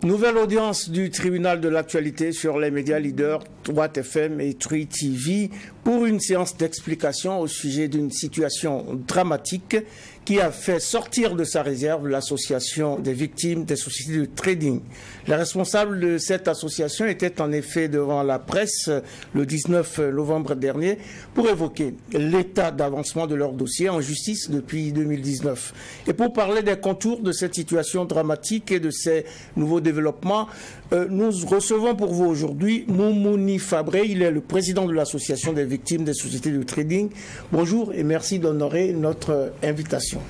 Nouvelle audience du tribunal de l'actualité sur les médias leaders Droite FM et Trui TV pour une séance d'explication au sujet d'une situation dramatique qui a fait sortir de sa réserve l'association des victimes des sociétés de trading. Les responsables de cette association étaient en effet devant la presse le 19 novembre dernier pour évoquer l'état d'avancement de leur dossier en justice depuis 2019. Et pour parler des contours de cette situation dramatique et de ces nouveaux développements, nous recevons pour vous aujourd'hui Moumouni Fabré. Il est le président de l'association des victimes des sociétés de trading. Bonjour et merci d'honorer notre invitation.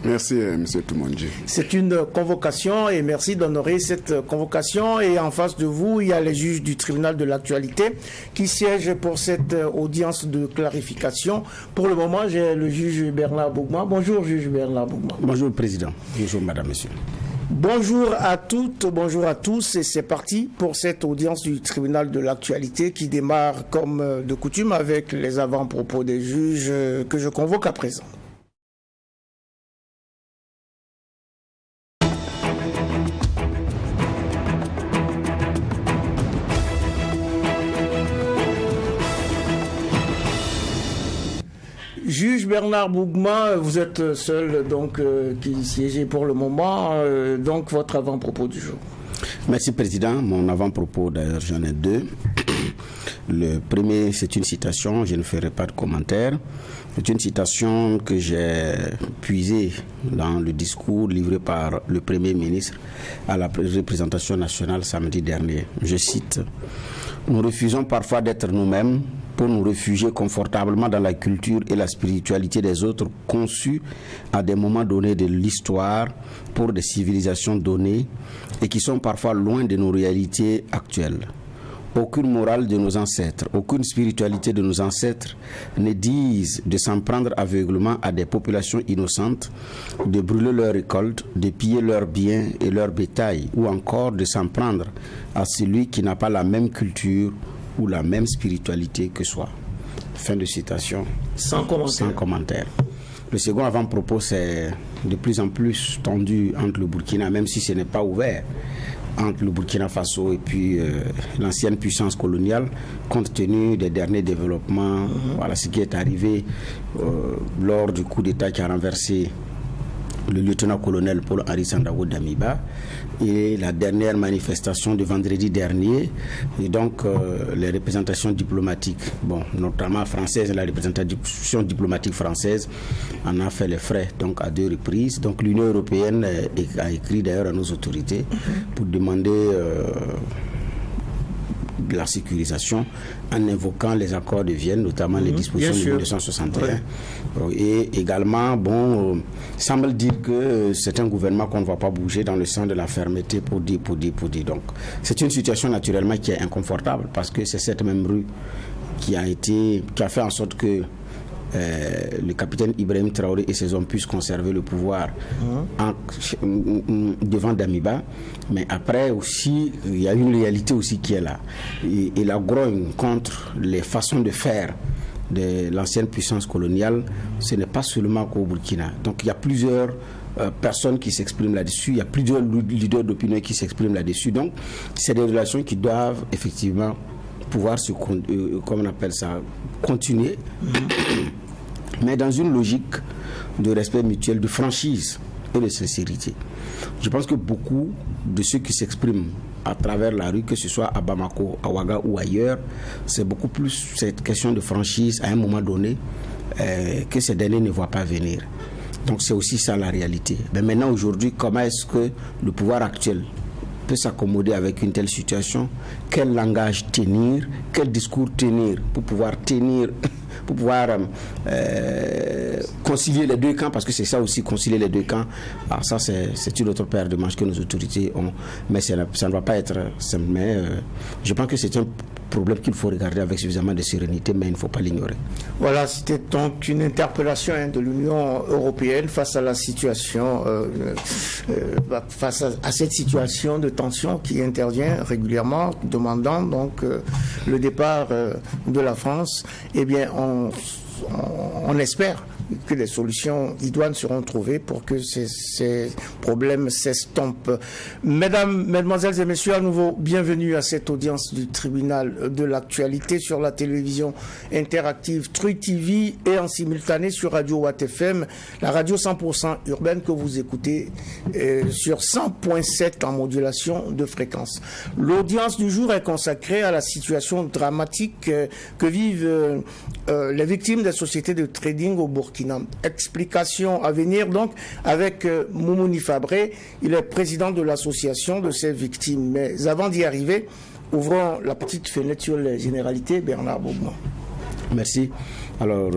Merci, M. Toumonji. C'est une convocation et merci d'honorer cette convocation. Et en face de vous, il y a les juges du tribunal de l'actualité qui siègent pour cette audience de clarification. Pour le moment, j'ai le juge Bernard Bougma. Bonjour, juge Bernard Bougma. Bonjour, président. Bonjour, madame, monsieur. Bonjour à toutes, bonjour à tous, et c'est parti pour cette audience du tribunal de l'actualité qui démarre comme de coutume avec les avant-propos des juges que je convoque à présent. Juge Bernard Bougma, vous êtes seul donc qui siégez pour le moment, donc votre avant-propos du jour. Merci président, mon avant-propos d'ailleurs j'en ai deux. Le premier c'est une citation, je ne ferai pas de commentaire. C'est une citation que j'ai puisée dans le discours livré par le Premier ministre à la représentation nationale samedi dernier. Je cite: « Nous refusons parfois d'être nous-mêmes pour nous réfugier confortablement dans la culture et la spiritualité des autres conçus à des moments donnés de l'histoire pour des civilisations données et qui sont parfois loin de nos réalités actuelles. Aucune morale de nos ancêtres, aucune spiritualité de nos ancêtres ne disent de s'en prendre aveuglement à des populations innocentes, de brûler leurs récoltes, de piller leurs biens et leurs bétail, ou encore de s'en prendre à celui qui n'a pas la même culture ou la même spiritualité que soi. » Fin de citation. Sans commentaire. Le second avant-propos, c'est de plus en plus tendu entre le Burkina, même si ce n'est pas ouvert, entre le Burkina Faso et puis l'ancienne puissance coloniale, compte tenu des derniers développements. Voilà ce qui est arrivé lors du coup d'État qui a renversé le lieutenant-colonel Paul-Henri Sandaogo Damiba et la dernière manifestation de vendredi dernier, et donc les représentations diplomatiques, bon, notamment françaises, la représentation diplomatique française en a fait les frais donc à deux reprises. Donc l'Union européenne a écrit d'ailleurs à nos autorités pour demander de la sécurisation en invoquant les accords de Vienne, notamment les dispositions de 1961. Oui. Et également, semble dire que c'est un gouvernement qu'on ne va pas bouger dans le sens de la fermeté pour dire. Donc, c'est une situation naturellement qui est inconfortable parce que c'est cette même rue qui a fait en sorte que le capitaine Ibrahim Traoré et ses hommes puissent conserver le pouvoir devant Damiba, mais après aussi il y a une réalité aussi qui est là, et la grogne contre les façons de faire de l'ancienne puissance coloniale, ce n'est pas seulement qu'au Burkina. Donc il y a plusieurs personnes qui s'expriment là-dessus, il y a plusieurs leaders d'opinion qui s'expriment là-dessus. Donc c'est des relations qui doivent effectivement pouvoir comment on appelle ça, continuer, mais dans une logique de respect mutuel, de franchise et de sincérité. Je pense que beaucoup de ceux qui s'expriment à travers la rue, que ce soit à Bamako, à Ouaga ou ailleurs, c'est beaucoup plus cette question de franchise à un moment donné que ces derniers ne voient pas venir. Donc c'est aussi ça la réalité. Mais maintenant, aujourd'hui, comment est-ce que le pouvoir actuel peut s'accommoder avec une telle situation? Quel langage tenir? Quel discours tenir pour pouvoir concilier les deux camps, parce que c'est ça aussi, concilier les deux camps. Alors ça, c'est une autre paire de manches que nos autorités ont, mais ça ne va pas être simple. Mais je pense que c'est un problème qu'il faut regarder avec suffisamment de sérénité, mais il ne faut pas l'ignorer. Voilà, c'était donc une interpellation de l'Union européenne face à la situation, face à cette situation de tension qui intervient régulièrement, demandant donc le départ de la France. Eh bien, on espère que des solutions idoines seront trouvées pour que ces problèmes s'estompent. Mesdames, Mesdemoiselles et Messieurs, à nouveau, bienvenue à cette audience du tribunal de l'actualité sur la télévision interactive Truth TV et en simultané sur Radio Watt FM, la radio 100% urbaine que vous écoutez sur 100.7 en modulation de fréquence. L'audience du jour est consacrée à la situation dramatique que vivent les victimes des sociétés de trading au Burkina. Explication à venir donc avec Moumouni Fabré, il est président de l'association de ces victimes. Mais avant d'y arriver, ouvrons la petite fenêtre sur les généralités. Bernard Bougman. Merci. Alors,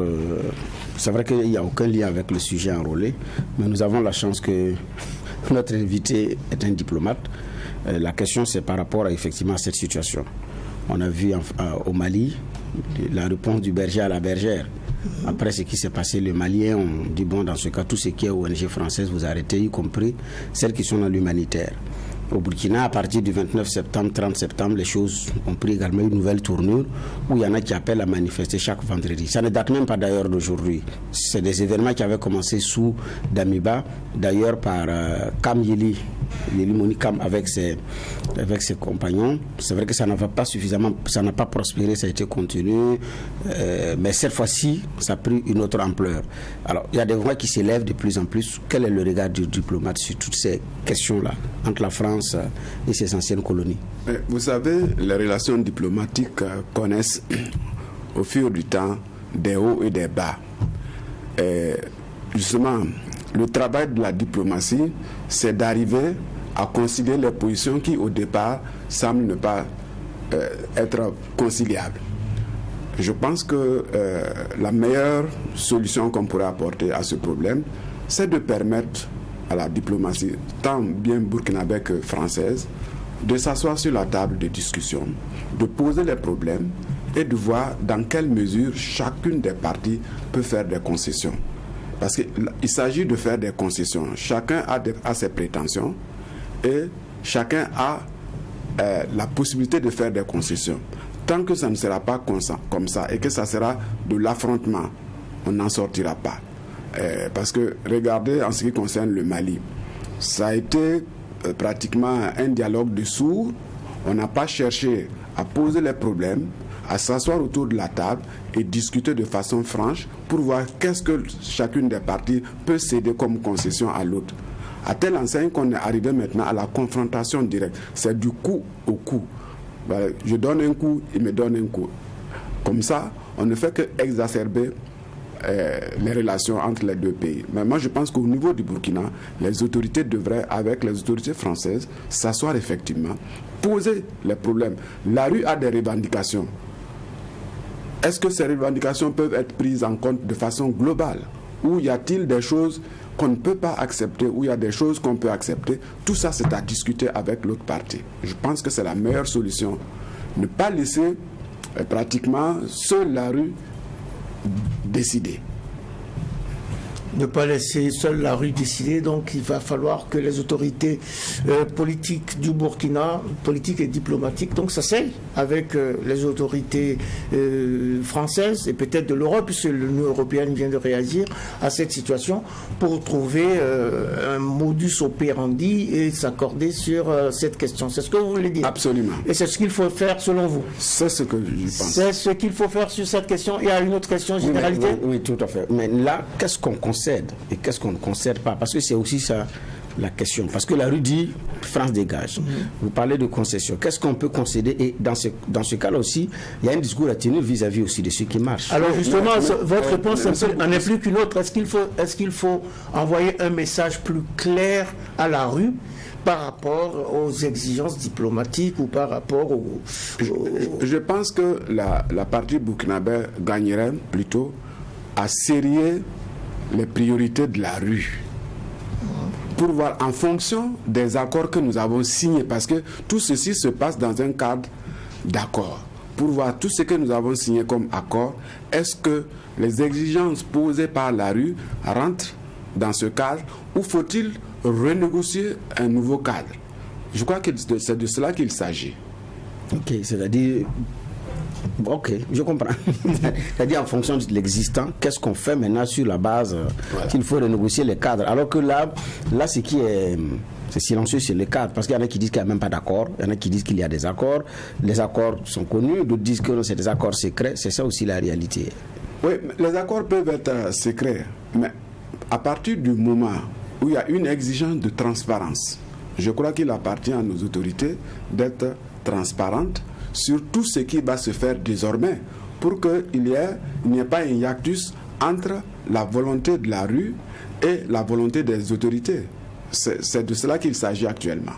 c'est vrai qu'il n'y a aucun lien avec le sujet enrôlé, mais nous avons la chance que notre invité est un diplomate. La question, c'est par rapport effectivement à cette situation. On a vu au Mali la réponse du berger à la bergère. Après ce qui s'est passé, les Maliens ont dit, bon, dans ce cas, tout ce qui est ONG française, vous arrêtez, y compris celles qui sont dans l'humanitaire. Au Burkina, à partir du 29 septembre, 30 septembre, les choses ont pris également une nouvelle tournure où il y en a qui appellent à manifester chaque vendredi. Ça ne date même pas d'ailleurs d'aujourd'hui. C'est des événements qui avaient commencé sous Damiba, d'ailleurs par Kam Yeli Monikam avec ses compagnons. C'est vrai que ça n'a pas suffisamment, ça n'a pas prospéré, ça a été contenu, mais cette fois-ci, ça a pris une autre ampleur. Alors, il y a des voix qui s'élèvent de plus en plus. Quel est le regard du diplomate sur toutes ces questions-là entre la France et ses anciennes colonies? Vous savez, les relations diplomatiques connaissent au fil du temps des hauts et des bas. Et justement, le travail de la diplomatie, c'est d'arriver à concilier les positions qui, au départ, semblent ne pas être conciliables. Je pense que la meilleure solution qu'on pourrait apporter à ce problème, c'est de permettre à la diplomatie, tant bien burkinabé que française, de s'asseoir sur la table de discussion, de poser les problèmes et de voir dans quelle mesure chacune des parties peut faire des concessions. Parce qu'il s'agit de faire des concessions. Chacun a ses prétentions et chacun a la possibilité de faire des concessions. Tant que ça ne sera pas comme ça et que ça sera de l'affrontement, on n'en sortira pas. Parce que regardez en ce qui concerne le Mali, ça a été pratiquement un dialogue de sourds. On n'a pas cherché à poser les problèmes, à s'asseoir autour de la table et discuter de façon franche pour voir qu'est-ce que chacune des parties peut céder comme concession à l'autre. À telle enseigne qu'on est arrivé maintenant à la confrontation directe. C'est du coup au coup. Je donne un coup, il me donne un coup. Comme ça, on ne fait qu'exacerber les relations entre les deux pays. Mais moi, je pense qu'au niveau du Burkina, les autorités devraient, avec les autorités françaises, s'asseoir effectivement, poser les problèmes. La rue a des revendications. Est-ce que ces revendications peuvent être prises en compte de façon globale? Ou y a-t-il des choses qu'on ne peut pas accepter, ou il y a des choses qu'on peut accepter? Tout ça, c'est à discuter avec l'autre partie. Je pense que c'est la meilleure solution. Ne pas laisser pratiquement seule la rue décider. Ne pas laisser seule la rue décider, donc il va falloir que les autorités politiques du Burkina, politiques et diplomatiques, donc s'asseyent avec les autorités françaises et peut-être de l'Europe, puisque l'Union européenne vient de réagir à cette situation, pour trouver un modus operandi et s'accorder sur cette question. C'est ce que vous voulez dire? Absolument. Et c'est ce qu'il faut faire selon vous? C'est ce que je pense. C'est ce qu'il faut faire sur cette question. Il y a une autre question, généralité? Oui, tout à fait. Mais là, qu'est-ce qu'on concède et qu'est-ce qu'on ne concède pas? Parce que c'est aussi ça la question. Parce que la rue dit France dégage. Vous parlez de concession. Qu'est-ce qu'on peut concéder? Et dans ce cas-là aussi, il y a un discours à tenir vis-à-vis aussi de ce qui marche. Alors justement, votre réponse n'en est plus qu'une autre. Est-ce qu'il faut envoyer un message plus clair à la rue par rapport aux exigences diplomatiques ou par rapport au... Je pense que la partie burkinabé gagnerait plutôt à serrer les priorités de la rue pour voir en fonction des accords que nous avons signés, parce que tout ceci se passe dans un cadre d'accord, pour voir tout ce que nous avons signé comme accord. Est-ce que les exigences posées par la rue rentrent dans ce cadre ou faut-il renégocier un nouveau cadre? Je crois que c'est de cela qu'il s'agit. Ok, c'est-à-dire Ok, je comprends. C'est-à-dire en fonction de l'existant, qu'est-ce qu'on fait maintenant sur la base qu'il faut renégocier les cadres. Alors que là ce qui est... C'est silencieux sur les cadres, parce qu'il y en a qui disent qu'il n'y a même pas d'accord, il y en a qui disent qu'il y a des accords, les accords sont connus, d'autres disent que c'est des accords secrets, c'est ça aussi la réalité. Oui, les accords peuvent être secrets, mais à partir du moment où il y a une exigence de transparence, je crois qu'il appartient à nos autorités d'être transparentes sur tout ce qui va se faire désormais, pour qu'il n'y ait pas un hiatus entre la volonté de la rue et la volonté des autorités. C'est de cela qu'il s'agit actuellement.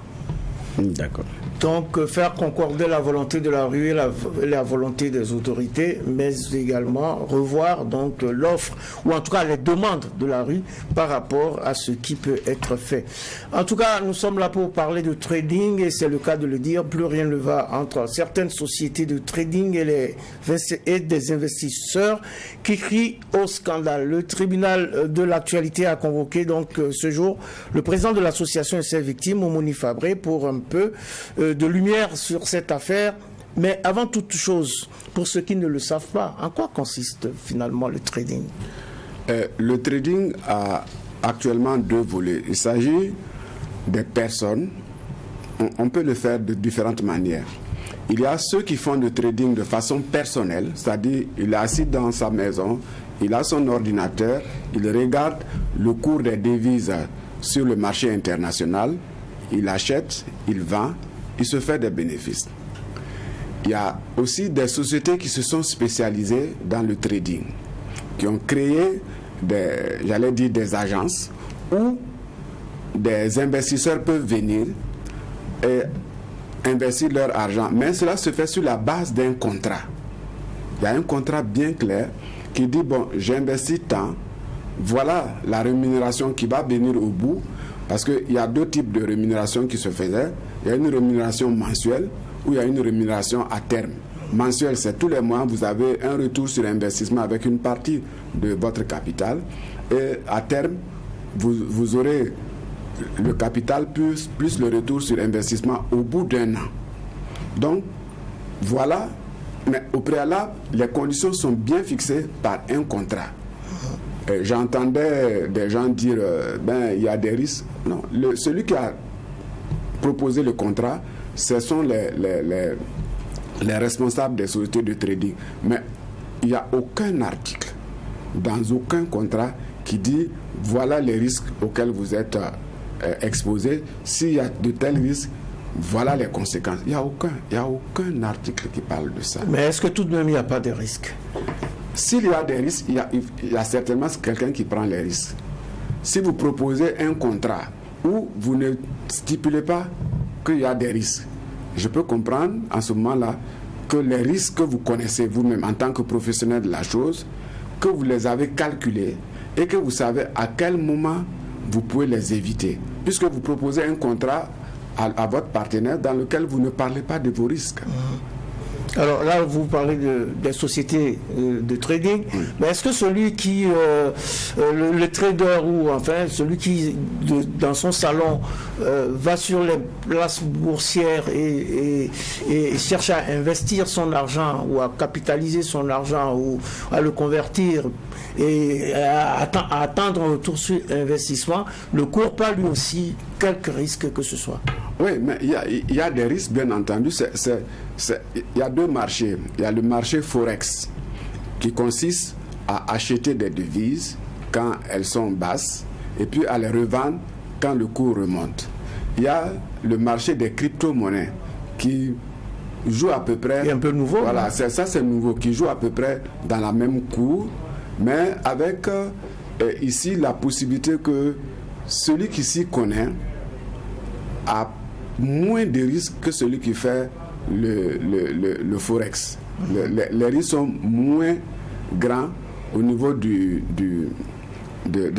D'accord. Donc, faire concorder la volonté de la rue et la volonté des autorités, mais également revoir donc l'offre, ou en tout cas les demandes de la rue par rapport à ce qui peut être fait. En tout cas, nous sommes là pour parler de trading, et c'est le cas de le dire, plus rien ne va entre certaines sociétés de trading et des investisseurs qui crient au scandale. Le tribunal de l'actualité a convoqué donc ce jour le président de l'association et ses victimes, Omoni Fabré, pour un peu de lumière sur cette affaire. Mais avant toute chose, pour ceux qui ne le savent pas, en quoi consiste finalement le trading? Le trading a actuellement deux volets. Il s'agit des personnes. On peut le faire de différentes manières. Il y a ceux qui font le trading de façon personnelle, c'est-à-dire il est assis dans sa maison, il a son ordinateur, il regarde le cours des devises sur le marché international, il achète, il vend, il se fait des bénéfices. Il y a aussi des sociétés qui se sont spécialisées dans le trading, qui ont créé des agences où des investisseurs peuvent venir et investir leur argent. Mais cela se fait sur la base d'un contrat. Il y a un contrat bien clair qui dit, bon, j'investis tant, voilà la rémunération qui va venir au bout. Parce qu'il y a deux types de rémunération qui se faisaient. Il y a une rémunération mensuelle ou il y a une rémunération à terme. Mensuelle, c'est tous les mois, vous avez un retour sur investissement avec une partie de votre capital. Et à terme, vous aurez le capital plus le retour sur investissement au bout d'un an. Donc, voilà. Mais au préalable, les conditions sont bien fixées par un contrat. J'entendais des gens dire il y a des risques. Non, celui qui a proposé le contrat, ce sont les responsables des sociétés de trading. Mais il n'y a aucun article dans aucun contrat qui dit voilà les risques auxquels vous êtes exposés. S'il y a de tels risques, voilà les conséquences. Il n'y a aucun article qui parle de ça. Mais est-ce que tout de même il n'y a pas de risques? S'il y a des risques, il y a certainement quelqu'un qui prend les risques. Si vous proposez un contrat où vous ne stipulez pas qu'il y a des risques, je peux comprendre en ce moment-là que les risques que vous connaissez vous-même en tant que professionnel de la chose, que vous les avez calculés et que vous savez à quel moment vous pouvez les éviter. Puisque vous proposez un contrat à votre partenaire dans lequel vous ne parlez pas de vos risques. Alors là, vous parlez des sociétés de trading, mais est-ce que celui qui, le trader ou enfin celui qui, dans son salon, va sur les places boursières et cherche à investir son argent ou à capitaliser son argent ou à le convertir et à attendre un retour sur investissement, ne court pas lui aussi quelques risques que ce soit? Oui, mais il y a des risques, bien entendu. Il y a deux marchés. Il y a le marché Forex, qui consiste à acheter des devises quand elles sont basses et puis à les revendre quand le cours remonte. Il y a le marché des crypto-monnaies qui joue à peu près... C'est un peu nouveau. Voilà, c'est nouveau, qui joue à peu près dans la même cour, mais avec ici la possibilité que celui qui s'y connaît a moins de risques que celui qui fait le Forex. Les risques sont moins grands au niveau de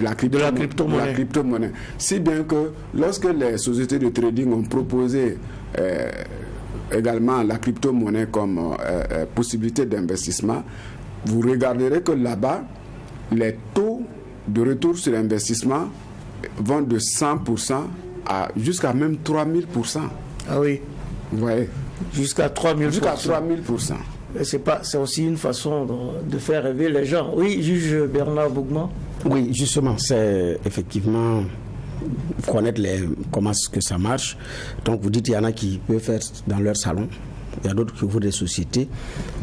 la crypto-monnaie. Si bien que lorsque les sociétés de trading ont proposé également la crypto-monnaie comme possibilité d'investissement, vous regarderez que là-bas, les taux de retour sur investissement vont de 100% jusqu'à même 3000%. Ah oui. Vous voyez? Jusqu'à 3000%. Jusqu'à 3000%. c'est aussi une façon de faire rêver les gens. Oui, juge Bernard Bougman. Oui, justement, c'est effectivement connaître comment est-ce que ça marche. Donc vous dites qu'il y en a qui peuvent faire dans leur salon. Il y a d'autres qui ouvrent des sociétés.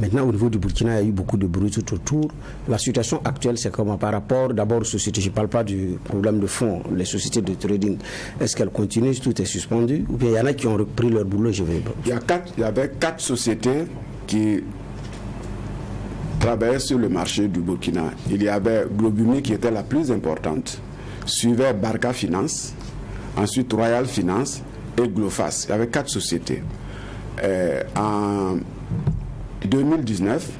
Maintenant, au niveau du Burkina, il y a eu beaucoup de bruit tout autour. La situation actuelle, c'est comment par rapport d'abord aux sociétés? Je ne parle pas du problème de fond, les sociétés de trading. Est-ce qu'elles continuent, tout est suspendu? Ou bien il y en a qui ont repris leur boulot? Il y avait 4 sociétés qui travaillaient sur le marché du Burkina. Il y avait Globumi qui était la plus importante. Suivait Barca Finance, ensuite Royal Finance et Glofas. Il y avait 4 sociétés. En 2019,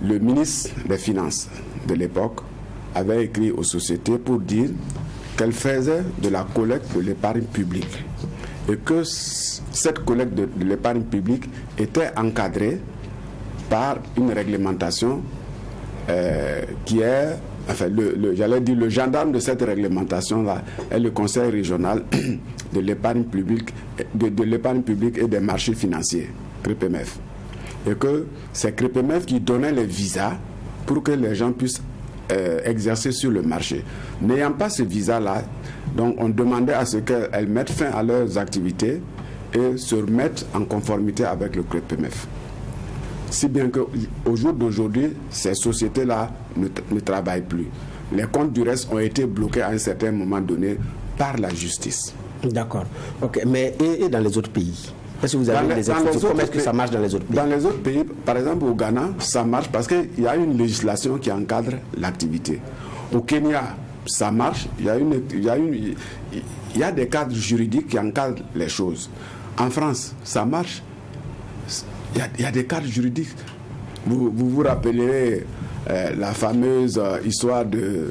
le ministre des Finances de l'époque avait écrit aux sociétés pour dire qu'elles faisaient de la collecte de l'épargne publique et que cette collecte de l'épargne publique était encadrée par une réglementation qui est, enfin, j'allais dire, le gendarme de cette réglementation-là est le Conseil régional de l'épargne publique, de l'épargne publique et des marchés financiers, CREPEMEF. Et que c'est CREPEMEF qui donnait les visas pour que les gens puissent exercer sur le marché. N'ayant pas ce visa-là, donc on demandait à ce qu'elles mettent fin à leurs activités et se remettent en conformité avec le CREPEMEF. Si bien qu'au jour d'aujourd'hui, ces sociétés-là ne travaillent plus. Les comptes du reste ont été bloqués à un certain moment donné par la justice. D'accord. Ok. Mais et dans les autres pays? Est-ce que vous avez des informations? Comment est-ce que ça marche dans les autres pays? Dans les autres pays, par exemple au Ghana, ça marche parce qu'il y a une législation qui encadre l'activité. Au Kenya, ça marche. Il y a des cadres juridiques qui encadrent les choses. En France, ça marche. Il y a des cadres juridiques. Vous rappellerez la fameuse histoire de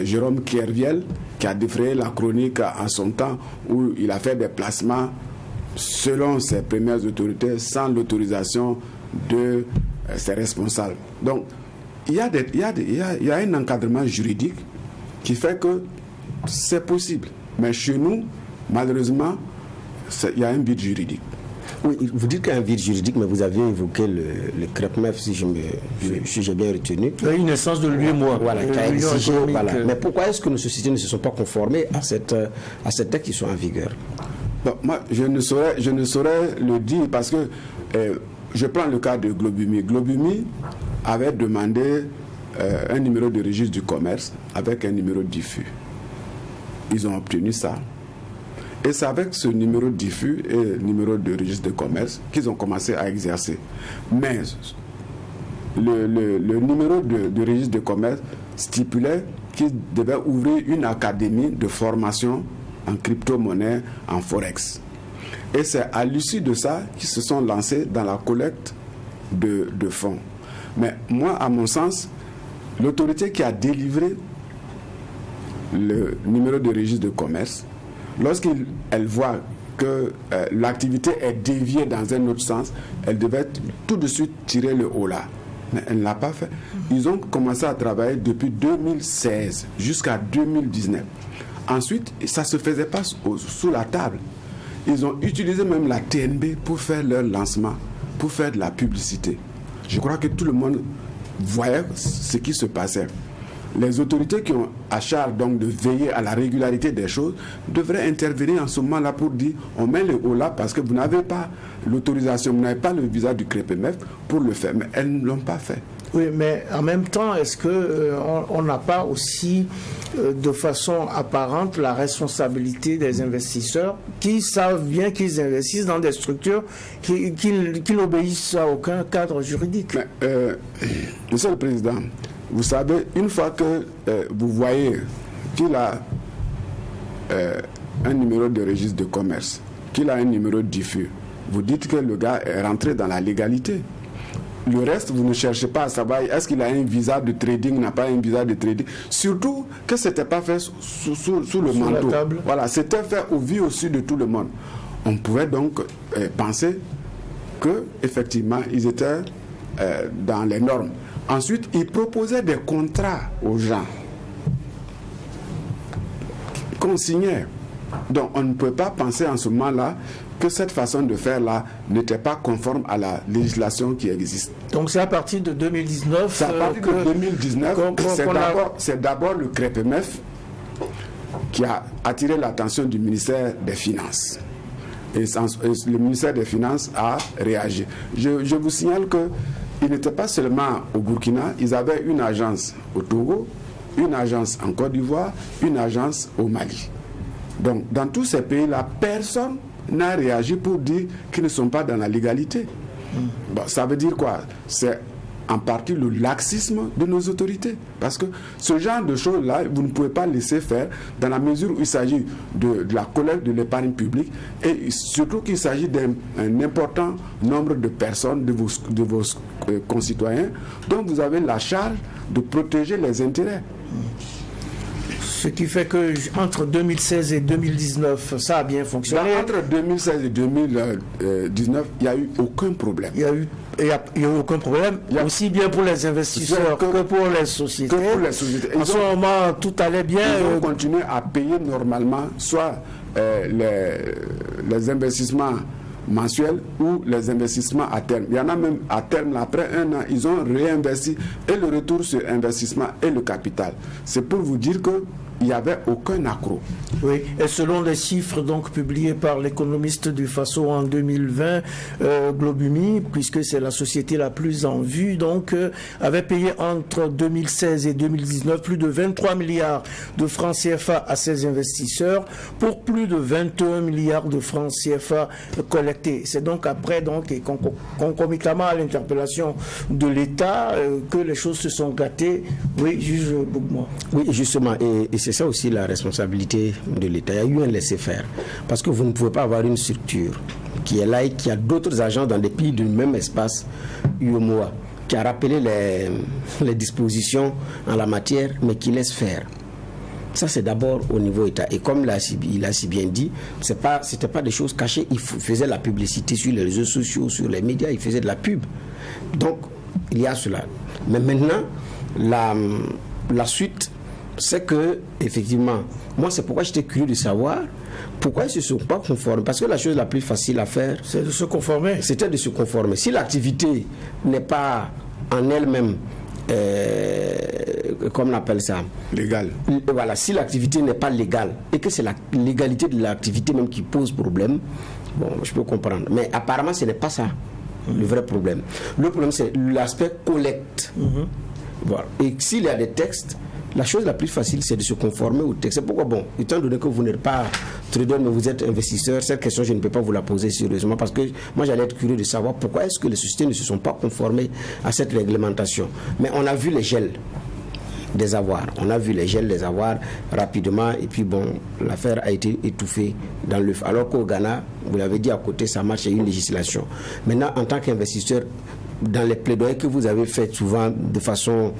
Jérôme Kerviel qui a défrayé la chronique en son temps où il a fait des placements selon ses premières autorités sans l'autorisation de ses responsables. Donc il y a un encadrement juridique qui fait que c'est possible. Mais chez nous, malheureusement, il y a un vide juridique. Oui, vous dites qu'il y a un vide juridique, mais vous aviez évoqué le CREPMEF, si j'ai bien retenu. Une instance de l'UEMOA. Voilà, qui a exigé, voilà. Mais pourquoi est-ce que nos sociétés ne se sont pas conformées à ces textes qui sont en vigueur? Bon, moi, je ne saurais le dire parce que je prends le cas de Globumi. Globumi avait demandé un numéro de registre du commerce avec un numéro diffus. Ils ont obtenu ça. Et c'est avec ce numéro diffus et numéro de registre de commerce qu'ils ont commencé à exercer. Mais le numéro de registre de commerce stipulait qu'ils devaient ouvrir une académie de formation en crypto-monnaie, en forex. Et c'est à l'issue de ça qu'ils se sont lancés dans la collecte de fonds. Mais moi, à mon sens, l'autorité qui a délivré le numéro de registre de commerce, lorsqu'elle voit que l'activité est déviée dans un autre sens, elle devait tout de suite tirer le haut là. Mais elle ne l'a pas fait. Ils ont commencé à travailler depuis 2016 jusqu'à 2019. Ensuite, ça ne se faisait pas sous la table. Ils ont utilisé même la TNB pour faire leur lancement, pour faire de la publicité. Je crois que tout le monde voyait ce qui se passait. Les autorités qui ont à charge donc de veiller à la régularité des choses devraient intervenir en ce moment-là pour dire on met le haut là parce que vous n'avez pas l'autorisation, vous n'avez pas le visa du CREPEMEF pour le faire. Mais elles ne l'ont pas fait. Oui, mais en même temps, est-ce qu'on n'a pas aussi de façon apparente la responsabilité des investisseurs qui savent bien qu'ils investissent dans des structures qui n'obéissent à aucun cadre juridique? Mais, Monsieur le Président, vous savez, une fois que vous voyez qu'il a un numéro de registre de commerce, qu'il a un numéro diffus, vous dites que le gars est rentré dans la légalité. Le reste, vous ne cherchez pas à savoir est-ce qu'il a un visa de trading, n'a pas un visa de trading. Surtout que ce n'était pas fait sous le manteau. Voilà, c'était fait au vu au-dessus de tout le monde. On pouvait donc penser qu'effectivement, ils étaient dans les normes. Ensuite, ils proposaient des contrats aux gens qu'on signait. Donc on ne peut pas penser en ce moment-là que cette façon de faire-là n'était pas conforme à la législation qui existe. Donc c'est à partir de 2019 C'est à partir de 2019, c'est d'abord le CREPEMEF qui a attiré l'attention du ministère des Finances. Et le ministère des Finances a réagi. Je vous signale qu'ils n'étaient pas seulement au Burkina, ils avaient une agence au Togo, une agence en Côte d'Ivoire, une agence au Mali. Donc, dans tous ces pays-là, personne n'a réagi pour dire qu'ils ne sont pas dans la légalité. Bon, ça veut dire quoi? C'est en partie le laxisme de nos autorités. Parce que ce genre de choses-là, vous ne pouvez pas laisser faire dans la mesure où il s'agit de la collecte de l'épargne publique et surtout qu'il s'agit d'un important nombre de personnes, de vos concitoyens, dont vous avez la charge de protéger les intérêts. Ce qui fait que entre 2016 et 2019, ça a bien fonctionné. Entre 2016 et 2019, il n'y a eu aucun problème. Il n'y a eu aucun problème, aussi bien pour les investisseurs que pour les sociétés. En ce moment, tout allait bien. Ils ont continué à payer normalement, soit les investissements mensuels ou les investissements à terme. Il y en a même à terme, après un an, ils ont réinvesti et le retour sur investissement et le capital. C'est pour vous dire que il n'y avait aucun accroc. Oui, et selon les chiffres donc publiés par l'économiste du Faso en 2020, Globumi, puisque c'est la société la plus en vue, donc avait payé entre 2016 et 2019 plus de 23 milliards de francs CFA à ses investisseurs pour plus de 21 milliards de francs CFA collectés. C'est donc après donc et concomitamment à l'interpellation de l'État que les choses se sont gâtées. Oui, juge Bougmois. Oui, justement, et c'est ça aussi la responsabilité de l'État. Il y a eu un laisser-faire. Parce que vous ne pouvez pas avoir une structure qui est là et qui a d'autres agents dans des pays du même espace, UEMOA, qui a rappelé les dispositions en la matière, mais qui laisse faire. Ça, c'est d'abord au niveau État. Et comme il a si bien dit, c'était pas des choses cachées. Il faisait la publicité sur les réseaux sociaux, sur les médias, il faisait de la pub. Donc, il y a cela. Mais maintenant, la suite, c'est que, effectivement, moi, c'est pourquoi j'étais curieux de savoir pourquoi ils ne se sont pas conformés. Parce que la chose la plus facile à faire, c'est de se conformer. C'était de se conformer. Si l'activité n'est pas en elle-même, comment on appelle ça, légale. Voilà, si l'activité n'est pas légale et que c'est la légalité de l'activité même qui pose problème, bon, je peux comprendre. Mais apparemment, ce n'est pas ça le vrai problème. Le problème, c'est l'aspect collecte. Voilà. Et s'il y a des textes, la chose la plus facile, c'est de se conformer au texte. C'est pourquoi, bon, étant donné que vous n'êtes pas trader, mais vous êtes investisseur, cette question, je ne peux pas vous la poser sérieusement parce que moi, j'allais être curieux de savoir pourquoi est-ce que les sociétés ne se sont pas conformées à cette réglementation. Mais on a vu les gels des avoirs. On a vu les gels des avoirs rapidement et puis, bon, l'affaire a été étouffée dans l'œuf. Alors qu'au Ghana, vous l'avez dit, à côté, ça marche, il y a une législation. Maintenant, en tant qu'investisseur, dans les plaidoyers que vous avez fait souvent de façon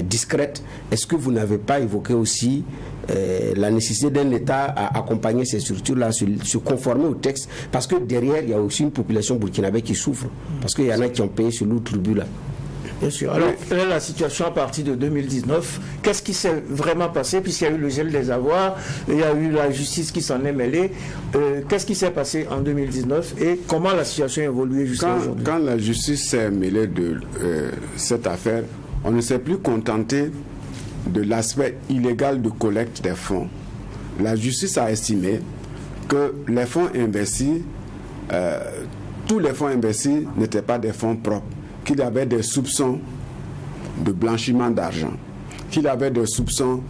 discrète, est-ce que vous n'avez pas évoqué aussi la nécessité d'un État à accompagner ces structures-là, se conformer au texte? Parce que derrière, il y a aussi une population burkinabé qui souffre. Parce qu'il y en a qui ont payé ce lourd tribut-là. Bien sûr. Alors, quelle est la situation à partir de 2019? Qu'est-ce qui s'est vraiment passé puisqu'il y a eu le gel des avoirs, il y a eu la justice qui s'en est mêlée? Qu'est-ce qui s'est passé en 2019 et comment la situation a évolué jusqu'à aujourd'hui? Quand la justice s'est mêlée de cette affaire, on ne s'est plus contenté de l'aspect illégal de collecte des fonds. La justice a estimé que les fonds investis, tous les fonds investis n'étaient pas des fonds propres, qu'il y avait des soupçons de blanchiment d'argent, qu'il y avait des soupçons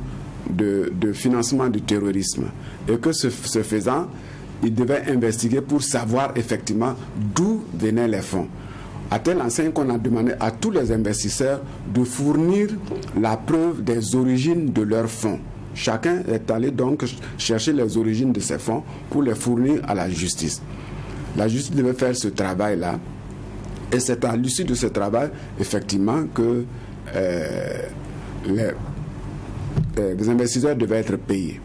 de financement du terrorisme, et que ce faisant, il devait investiguer pour savoir effectivement d'où venaient les fonds. À telle enseigne qu'on a demandé à tous les investisseurs de fournir la preuve des origines de leurs fonds. Chacun est allé donc chercher les origines de ces fonds pour les fournir à la justice. La justice devait faire ce travail-là. Et c'est à l'issue de ce travail, effectivement, que les investisseurs devaient être payés.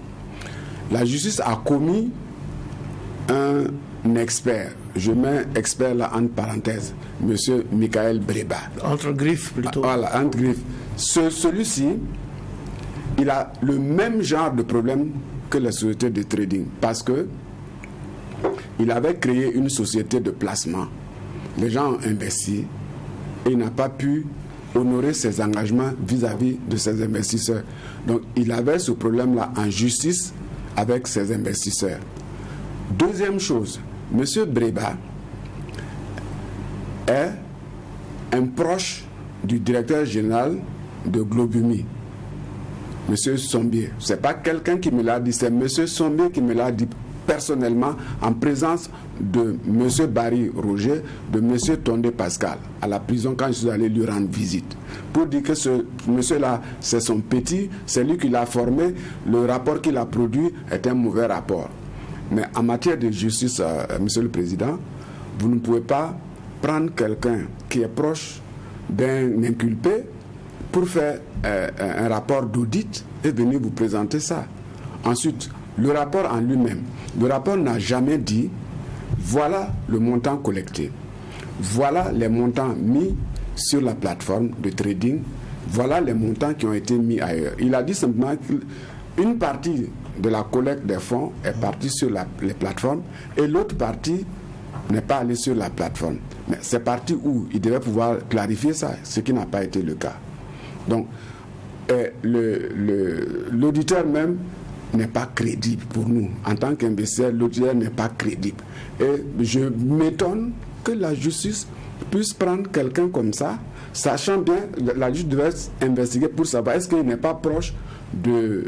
La justice a commis un expert, je mets expert là entre parenthèses, M. Michael Breba. Entre griffes plutôt. Voilà, entre griffes. Celui-ci, il a le même genre de problème que les sociétés de trading parce que il avait créé une société de placement. Les gens ont investi et il n'a pas pu honorer ses engagements vis-à-vis de ses investisseurs. Donc il avait ce problème-là en justice avec ses investisseurs. Deuxième chose, M. Breba est un proche du directeur général de Globumi, M. Sombier. Ce n'est pas quelqu'un qui me l'a dit, c'est M. Sombier qui me l'a dit personnellement en présence de M. Barry Roger, de M. Tondé Pascal, à la prison quand je suis allé lui rendre visite. Pour dire que ce monsieur-là, c'est son petit, c'est lui qui l'a formé, le rapport qu'il a produit est un mauvais rapport. Mais en matière de justice, Monsieur le Président, vous ne pouvez pas prendre quelqu'un qui est proche d'un inculpé pour faire un rapport d'audit et venir vous présenter ça. Ensuite, le rapport en lui-même, le rapport n'a jamais dit voilà le montant collecté, voilà les montants mis sur la plateforme de trading, voilà les montants qui ont été mis ailleurs. Il a dit simplement qu'une partie de la collecte des fonds est partie sur les plateformes et l'autre partie n'est pas allée sur la plateforme. Mais c'est parti où il devait pouvoir clarifier ça, ce qui n'a pas été le cas. Donc, l'auditeur même n'est pas crédible pour nous. En tant qu'investisseur, l'auditeur n'est pas crédible. Et je m'étonne que la justice puisse prendre quelqu'un comme ça, sachant bien, la justice devait investiguer pour savoir est-ce qu'il n'est pas proche de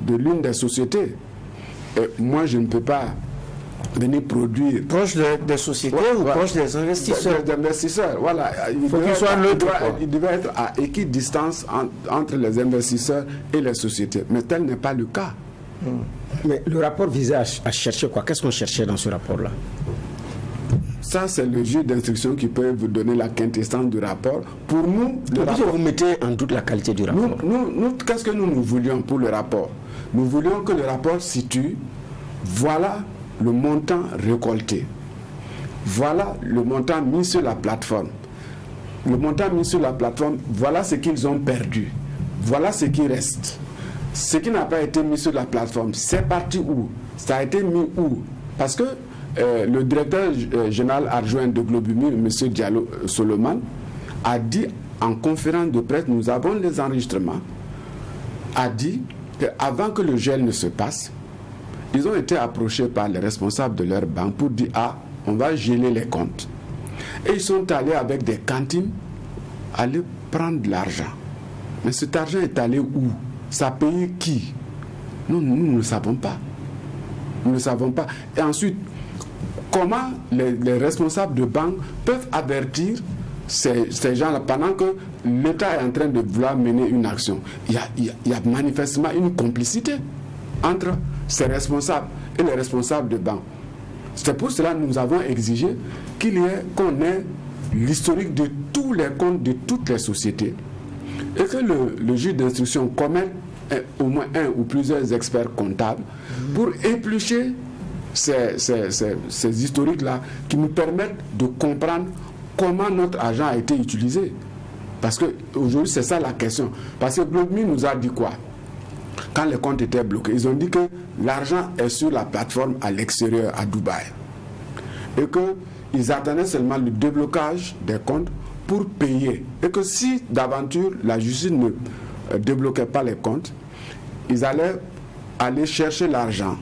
l'une des sociétés. Et moi, je ne peux pas venir produire... Proche des sociétés ou proche des investisseurs? Des investisseurs, voilà. Il devait être à équidistance entre les investisseurs et les sociétés. Mais tel n'est pas le cas. Mais le rapport visait à chercher quoi? Qu'est-ce qu'on cherchait dans ce rapport-là? Ça, c'est le juge d'instruction qui peut vous donner la quintessence du rapport. Pour nous, vous mettez en doute la qualité du rapport. Nous qu'est-ce que nous voulions pour le rapport? Nous voulions que le rapport situe, voilà le montant récolté. Voilà le montant mis sur la plateforme. Le montant mis sur la plateforme, voilà ce qu'ils ont perdu. Voilà ce qui reste. Ce qui n'a pas été mis sur la plateforme, c'est parti où? Ça a été mis où? Parce que le directeur général adjoint de Globumi, M. Diallo Solomon, a dit en conférence de presse, nous avons les enregistrements, a dit qu'avant que le gel ne se passe, ils ont été approchés par les responsables de leur banque pour dire on va geler les comptes. Et ils sont allés avec des cantines aller prendre de l'argent. Mais cet argent est allé où? Ça a payé qui? Nous ne savons pas. Nous ne savons pas. Et ensuite, comment les responsables de banque peuvent avertir ces gens-là pendant que l'État est en train de vouloir mener une action? Il y a manifestement une complicité entre ces responsables et les responsables de banque. C'est pour cela que nous avons exigé qu'on ait l'historique de tous les comptes de toutes les sociétés et que le juge d'instruction commette au moins un ou plusieurs experts comptables pour éplucher ces historiques-là qui nous permettent de comprendre comment notre argent a été utilisé. Parce qu'aujourd'hui, c'est ça la question. Parce que Globumi nous a dit quoi? Quand les comptes étaient bloqués, ils ont dit que l'argent est sur la plateforme à l'extérieur, à Dubaï. Et qu'ils attendaient seulement le déblocage des comptes pour payer. Et que si d'aventure la justice ne débloquait pas les comptes, ils allaient aller chercher l'argent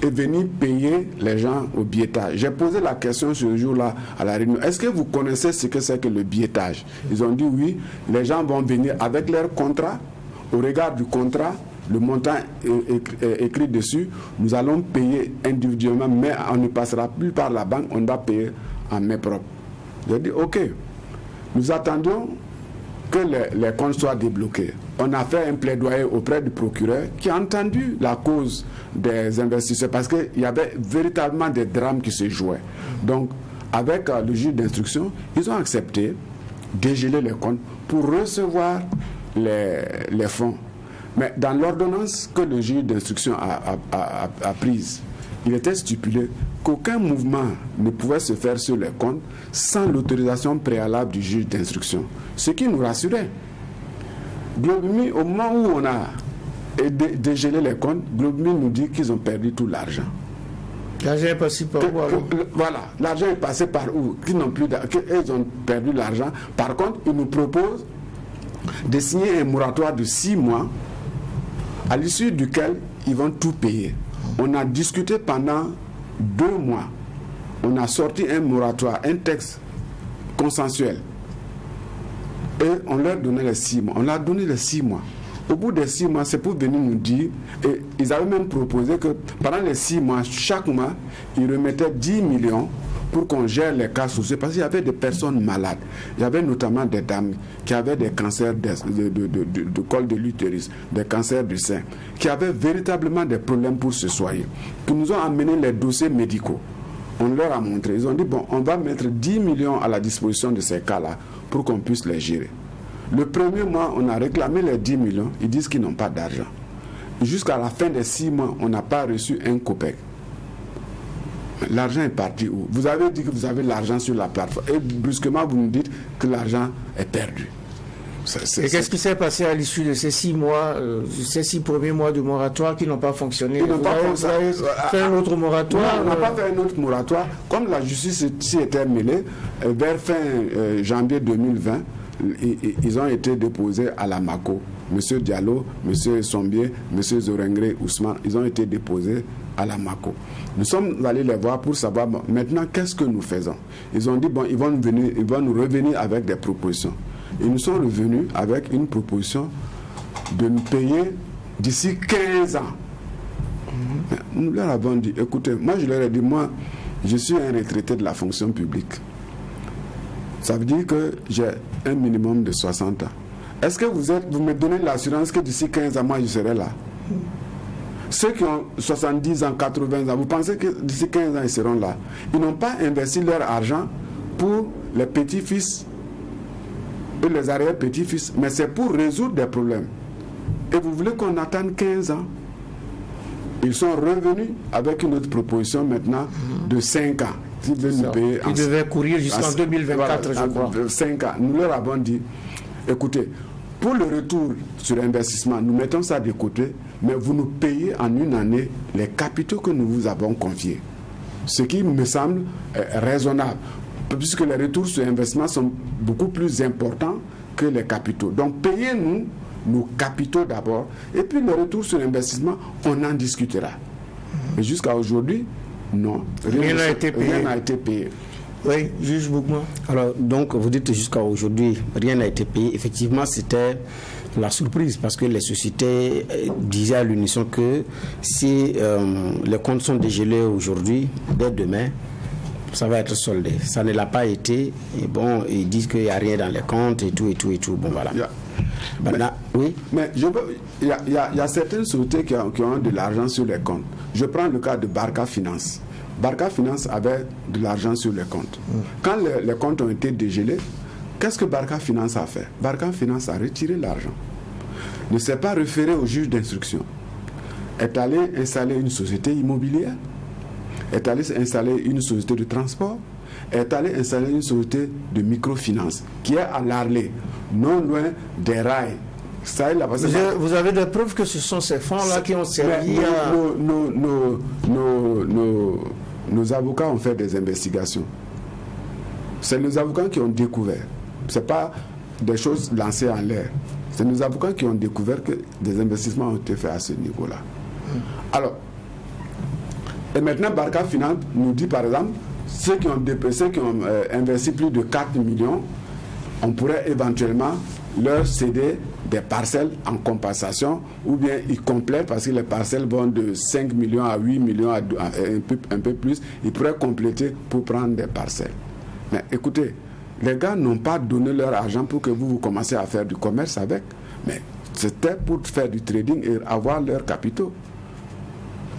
et venir payer les gens au biétage. J'ai posé la question ce jour-là à la réunion. Est-ce que vous connaissez ce que c'est que le biétage? Ils ont dit oui. Les gens vont venir avec leur contrat. Au regard du contrat, le montant est écrit dessus. Nous allons payer individuellement, mais on ne passera plus par la banque. On va payer en main propre. J'ai dit ok. Nous attendions que les comptes soient débloqués. On a fait un plaidoyer auprès du procureur qui a entendu la cause des investisseurs parce qu'il y avait véritablement des drames qui se jouaient. Donc, avec le juge d'instruction, ils ont accepté de geler les comptes pour recevoir les fonds. Mais dans l'ordonnance que le juge d'instruction a prise, il était stipulé qu'aucun mouvement ne pouvait se faire sur les comptes sans l'autorisation préalable du juge d'instruction. Ce qui nous rassurait. Globumi, au moment où on a et dégeler les comptes, Globemil nous dit qu'ils ont perdu tout l'argent. L'argent est passé par où alors? Voilà, l'argent est passé par où? Qu'ils n'ont plus qu'ils ont perdu l'argent. Par contre, ils nous proposent de signer un moratoire de 6 mois à l'issue duquel ils vont tout payer. On a discuté pendant 2 mois. On a sorti un moratoire, un texte consensuel. Et on leur donnait les 6 mois. On leur a donné les 6 mois. Au bout des 6 mois, c'est pour venir nous dire, et ils avaient même proposé que pendant les 6 mois, chaque mois, ils remettaient 10 millions pour qu'on gère les cas sociaux, parce qu'il y avait des personnes malades. Il y avait notamment des dames qui avaient des cancers de col de l'utérus, des cancers du sein, qui avaient véritablement des problèmes pour se soigner. Qui nous ont amené les dossiers médicaux. On leur a montré. Ils ont dit, bon, on va mettre 10 millions à la disposition de ces cas-là pour qu'on puisse les gérer. Le premier mois, on a réclamé les 10 millions. Ils disent qu'ils n'ont pas d'argent. Jusqu'à la fin des 6 mois, on n'a pas reçu un copec. L'argent est parti où? Vous avez dit que vous avez l'argent sur la plateforme. Et brusquement, vous nous dites que l'argent est perdu. Et qu'est-ce qui s'est passé à l'issue de ces 6 mois, ces 6 premiers mois de moratoire qui n'ont pas fonctionné? Vous avez fait un autre moratoire? Non, on n'a pas fait un autre moratoire. Comme la justice s'y était mêlée, vers fin janvier 2020, ils ont été déposés à la MACO. Monsieur Diallo, Monsieur Sombier, Monsieur Zorengré, Ousmane, ils ont été déposés à la MACO. Nous sommes allés les voir pour savoir maintenant qu'est-ce que nous faisons. Ils ont dit, bon, ils vont nous revenir avec des propositions. Ils nous sont revenus avec une proposition de nous payer d'ici 15 ans. Nous leur avons dit, écoutez, moi je leur ai dit, moi, je suis un retraité de la fonction publique. Ça veut dire que j'ai un minimum de 60 ans. Est-ce que vous me donnez l'assurance que d'ici 15 ans, moi, je serai là? Ceux qui ont 70 ans, 80 ans, vous pensez que d'ici 15 ans, ils seront là? Ils n'ont pas investi leur argent pour les petits-fils et les arrière-petits-fils, mais c'est pour résoudre des problèmes. Et vous voulez qu'on attende 15 ans? Ils sont revenus avec une autre proposition maintenant de 5 ans. Ils devaient courir jusqu'en 2024, je crois. 5 ans. Nous leur avons dit, écoutez, pour le retour sur investissement, nous mettons ça de côté, mais vous nous payez en une année les capitaux que nous vous avons confiés. Ce qui me semble raisonnable, puisque les retours sur investissement sont beaucoup plus importants que les capitaux. Donc, payez-nous nos capitaux d'abord, et puis le retour sur investissement, on en discutera. Et jusqu'à aujourd'hui, non, rien n'a été payé. Oui, juge Bougma. Alors, donc, vous dites jusqu'à aujourd'hui, rien n'a été payé. Effectivement, c'était la surprise parce que les sociétés disaient à l'unisson que si les comptes sont dégelés aujourd'hui, dès demain, ça va être soldé. Ça ne l'a pas été. Et bon, ils disent qu'il n'y a rien dans les comptes et tout, et tout, et tout. Bon, voilà. Maintenant, oui. Mais il y a certaines sociétés qui ont de l'argent sur les comptes. Je prends le cas de Barca Finance. Barca Finance avait de l'argent sur les comptes. Quand les comptes ont été dégelés, qu'est-ce que Barca Finance a fait? Barca Finance a retiré l'argent. Ne s'est pas référé au juge d'instruction. Est allé installer une société immobilière. Est allé installer une société de transport. Est allé installer une société de microfinance qui est à Larlé, non loin des rails. Ça, là, vous avez des preuves que ce sont ces fonds-là qui ont servi à... Nos avocats ont fait des investigations. C'est nos avocats qui ont découvert. Ce n'est pas des choses lancées en l'air. C'est nos avocats qui ont découvert que des investissements ont été faits à ce niveau-là. Alors, et maintenant, Barca Finance nous dit, par exemple, ceux qui ont investi plus de 4 millions, on pourrait éventuellement leur céder des parcelles en compensation, ou bien ils complètent parce que les parcelles vont de 5 millions à 8 millions, un peu plus, ils pourraient compléter pour prendre des parcelles. Mais écoutez, les gars n'ont pas donné leur argent pour que vous commenciez à faire du commerce avec, mais c'était pour faire du trading et avoir leurs capitaux.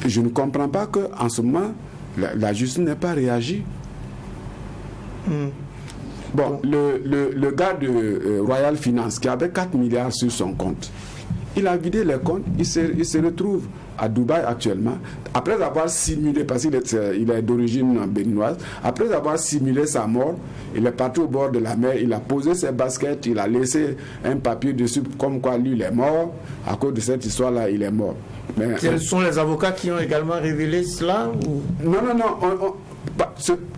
Et je ne comprends pas qu'en ce moment, la justice n'ait pas réagi. Bon, le gars de Royal Finance qui avait 4 milliards sur son compte, il a vidé les comptes, il se retrouve à Dubaï actuellement, après avoir simulé, parce qu'il est d'origine béninoise, après avoir simulé sa mort, il est parti au bord de la mer, il a posé ses baskets, il a laissé un papier dessus comme quoi lui il est mort. À cause de cette histoire-là, il est mort. Mais, quels sont les avocats qui ont également révélé cela ou... Non.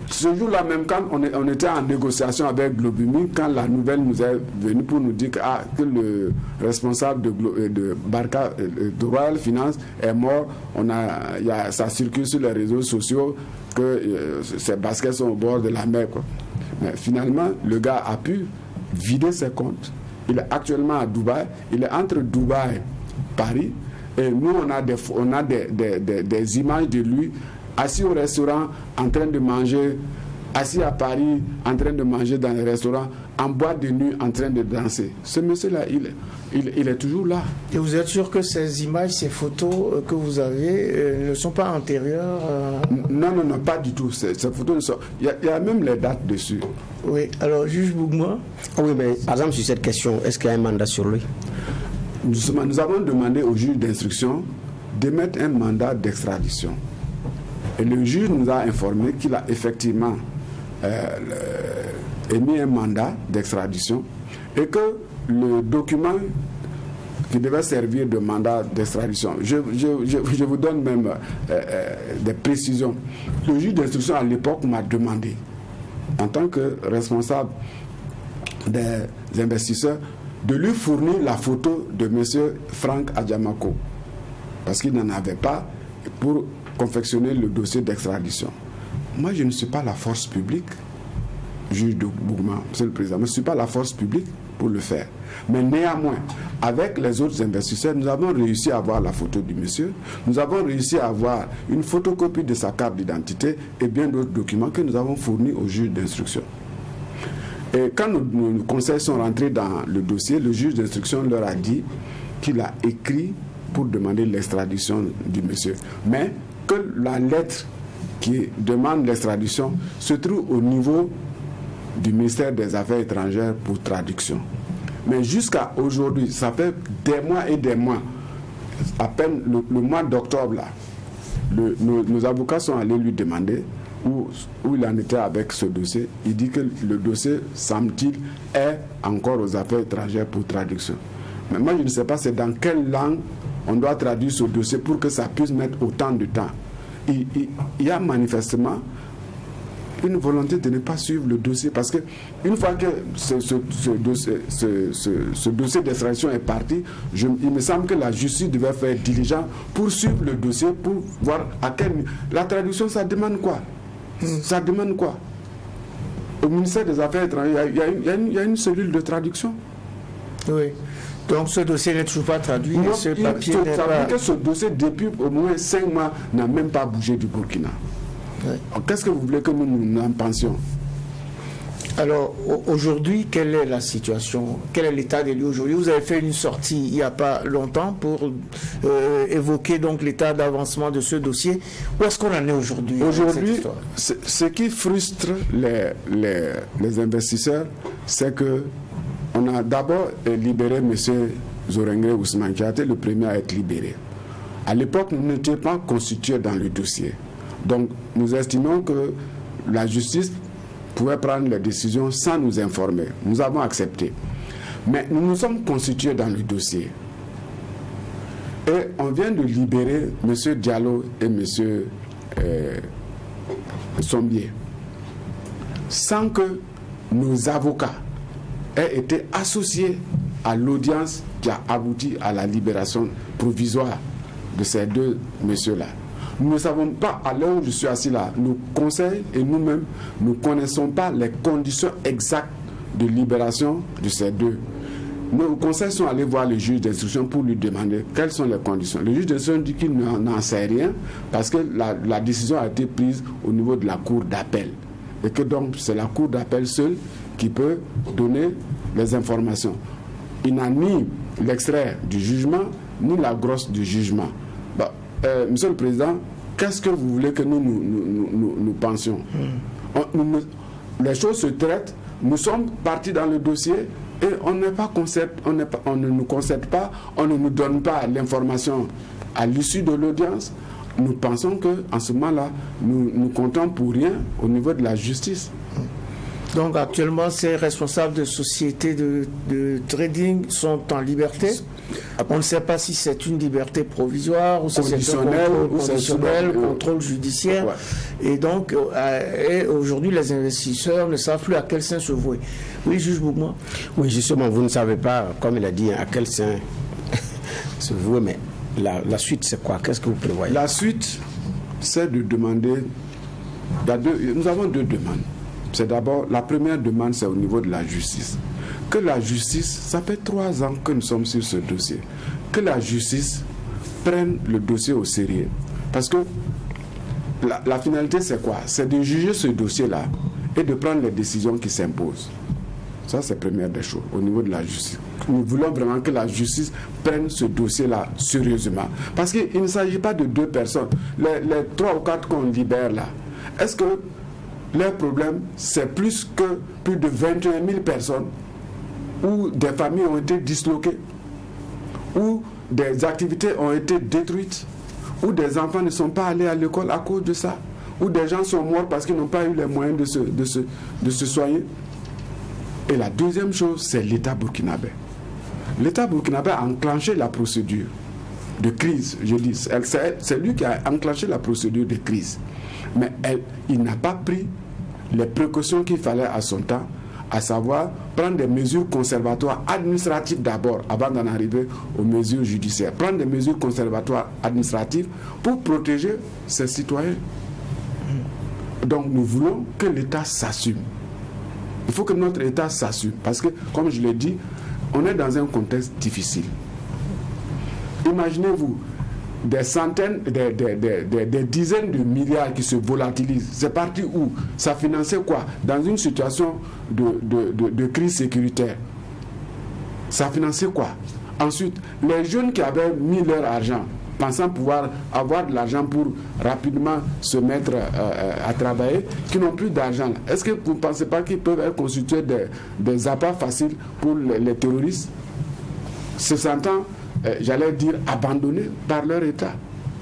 Ce jour-là même, quand on était en négociation avec Globumi, quand la nouvelle nous est venue pour nous dire que le responsable de Barca, de Royal Finance est mort, ça circule sur les réseaux sociaux que ses baskets sont au bord de la mer, quoi. Mais finalement, le gars a pu vider ses comptes. Il est actuellement à Dubaï. Il est entre Dubaï et Paris. Et nous, on a des images de lui assis au restaurant en train de manger, assis à Paris en train de manger dans le restaurant, en boîte de nuit en train de danser. Ce monsieur-là, il est toujours là. Et vous êtes sûr que ces images, ces photos que vous avez ne sont pas antérieures Non, pas du tout. Ces photos ne sont... Il y a même les dates dessus. Oui, alors, juge Bougma. Oui, mais par exemple, sur cette question, est-ce qu'il y a un mandat sur lui? Nous avons demandé au juge d'instruction d'émettre un mandat d'extradition. Et le juge nous a informé qu'il a effectivement émis un mandat d'extradition et que le document qui devait servir de mandat d'extradition, je vous donne même des précisions. Le juge d'instruction à l'époque m'a demandé, en tant que responsable des investisseurs, de lui fournir la photo de M. Frank Adjamako, parce qu'il n'en avait pas pour confectionner le dossier d'extradition. Moi, je ne suis pas la force publique, juge de Bougma, monsieur le président, je ne suis pas la force publique pour le faire. Mais néanmoins, avec les autres investisseurs, nous avons réussi à avoir la photo du monsieur, nous avons réussi à avoir une photocopie de sa carte d'identité et bien d'autres documents que nous avons fournis au juge d'instruction. Et quand nos conseils sont rentrés dans le dossier, le juge d'instruction leur a dit qu'il a écrit pour demander l'extradition du monsieur. Mais que la lettre qui demande l'extradition se trouve au niveau du ministère des Affaires étrangères pour traduction. Mais jusqu'à aujourd'hui, ça fait des mois et des mois, à peine le mois d'octobre, là, nos avocats sont allés lui demander où il en était avec ce dossier. Il dit que le dossier, semble-t-il, est encore aux affaires étrangères pour traduction. Mais moi, je ne sais pas c'est dans quelle langue on doit traduire ce dossier pour que ça puisse mettre autant de temps. Il y a manifestement une volonté de ne pas suivre le dossier, parce que une fois que ce dossier d'extradition est parti, il me semble que la justice devait faire diligence pour suivre le dossier, pour voir à quel... La traduction, ça demande quoi? Ça demande quoi? Au ministère des Affaires étrangères, il y a une cellule de traduction. Oui. Donc ce dossier n'est toujours pas traduit. Non, ce papier n'est ça pas... veut dire que ce dossier, depuis au moins 5 mois, n'a même pas bougé du Burkina. Oui. Qu'est-ce que vous voulez que nous en pensions? Alors, aujourd'hui, quelle est la situation? Quel est l'état des lieux aujourd'hui? Vous avez fait une sortie il n'y a pas longtemps pour évoquer donc l'état d'avancement de ce dossier. Où est-ce qu'on en est aujourd'hui? Aujourd'hui, ce qui frustre les investisseurs, c'est que on a d'abord libéré M. Zorengue Ousmane, qui a été le premier à être libéré. À l'époque, nous n'étions pas constitués dans le dossier. Donc, nous estimons que la justice pouvait prendre les décisions sans nous informer. Nous avons accepté. Mais nous nous sommes constitués dans le dossier. Et on vient de libérer M. Diallo et M. Sombier, sans que nos avocats aient été associés à l'audience qui a abouti à la libération provisoire de ces deux messieurs-là. Nous ne savons pas, à l'heure où je suis assis là, nos conseils et nous-mêmes, nous ne connaissons pas les conditions exactes de libération de ces deux. Nos conseils sont allés voir le juge d'instruction pour lui demander quelles sont les conditions. Le juge d'instruction dit qu'il n'en sait rien parce que la décision a été prise au niveau de la cour d'appel. Et que donc c'est la cour d'appel seule qui peut donner les informations. Il n'a ni l'extrait du jugement, ni la grosse du jugement. Monsieur le Président, qu'est-ce que vous voulez que nous pensions? Les choses se traitent. Nous sommes partis dans le dossier. et on ne nous concerte pas, on ne nous donne pas l'information à l'issue de l'audience, nous pensons qu'en ce moment-là, nous comptons pour rien au niveau de la justice. Donc actuellement, ces responsables de sociétés de trading sont en liberté. On ne sait pas si c'est une liberté provisoire ou si c'est un contrôle conditionnel, contrôle judiciaire. Ouais. Et donc, aujourd'hui, les investisseurs ne savent plus à quel sein se vouer. Oui, juge Bougma. Oui, justement, vous ne savez pas, comme il a dit, à quel sein se vouer, mais la suite, c'est quoi? Qu'est-ce que vous prévoyez? La suite, c'est de demander... Nous avons deux demandes. C'est d'abord, la première demande, c'est au niveau de la justice. Que la justice, ça fait 3 ans que nous sommes sur ce dossier, que la justice prenne le dossier au sérieux. Parce que la finalité, c'est quoi? C'est de juger ce dossier-là et de prendre les décisions qui s'imposent. Ça, c'est la première des choses, au niveau de la justice. Nous voulons vraiment que la justice prenne ce dossier-là sérieusement. Parce qu'il ne s'agit pas de 2 personnes. Les 3 ou 4 qu'on libère là, est-ce que leur problème, c'est plus de 21 000 personnes où des familles ont été disloquées, où des activités ont été détruites, où des enfants ne sont pas allés à l'école à cause de ça, où des gens sont morts parce qu'ils n'ont pas eu les moyens de se soigner. Et la deuxième chose, c'est l'État burkinabé. L'État burkinabé a enclenché la procédure de crise, je dis. C'est lui qui a enclenché la procédure de crise. Mais il n'a pas pris les précautions qu'il fallait à son temps, à savoir prendre des mesures conservatoires administratives d'abord, avant d'en arriver aux mesures judiciaires. Prendre des mesures conservatoires administratives pour protéger ses citoyens. Donc nous voulons que l'État s'assume. Il faut que notre État s'assume. Parce que, comme je l'ai dit, on est dans un contexte difficile. Imaginez-vous, des centaines, des dizaines de milliards qui se volatilisent. C'est parti où? Ça finançait quoi? Dans une situation de crise sécuritaire. Ça finançait quoi? Ensuite, les jeunes qui avaient mis leur argent, pensant pouvoir avoir de l'argent pour rapidement se mettre à travailler, qui n'ont plus d'argent. Est-ce que vous ne pensez pas qu'ils peuvent être constitués des appâts faciles pour les terroristes, se sentant j'allais dire abandonnés par leur État?